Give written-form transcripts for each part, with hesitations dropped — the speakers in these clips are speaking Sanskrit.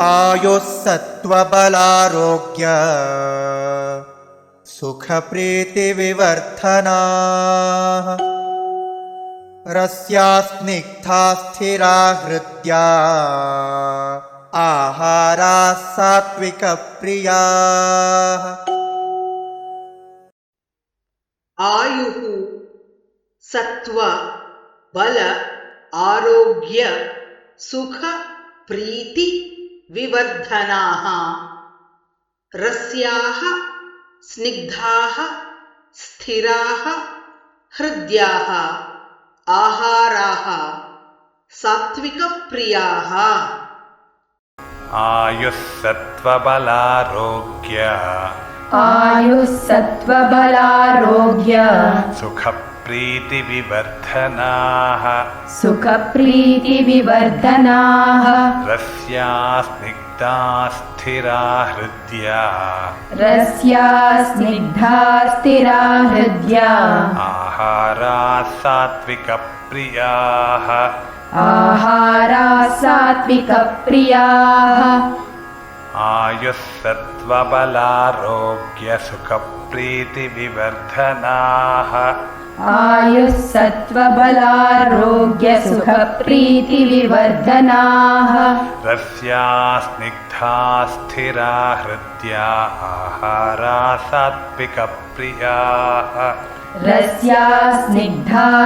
आयुः सत्त्वबलारोग्य सुखप्रीतिविवर्धनाः रस्या स्निग्धा स्थिरा हृद्या आहाराः सात्विकप्रियाः। आयुः सत्व बल आरोग्य सुख प्रीति विवर्धनाः रस्याः स्निग्धाः स्थिराः हृद्याः आहाराः सात्विकप्रियाः। आयुः सत्त्वबलारोग्य सुखप्रीतिविवर्धनाः रस्या स्निग्धा स्थिरा हृद्या आहाराः सात्विकप्रियाः। आयुः सत्त्वबलारोग्य सुखप्रीतिविवर्धनाः रस्या स्निग्धा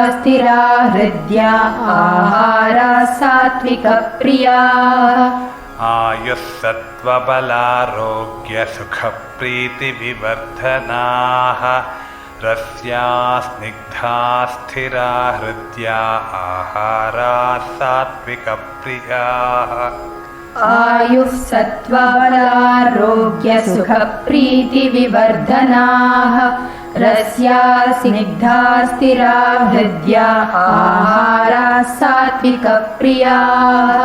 स्थिरा हृद्या आहाराः सात्विकप्रियाः। आयुः सत्त्वबलारोग्य सुखप्रीतिविवर्धनाः रस्या स्निग्धा स्थिरा हृद्या आहाराः सात्विकप्रियाः। आयुः सत्त्वबलारोग्य सुखप्रीतिविवर्धनाः रस्या स्निग्धा स्थिरा हृद्या आहाराः सात्विकप्रियाः।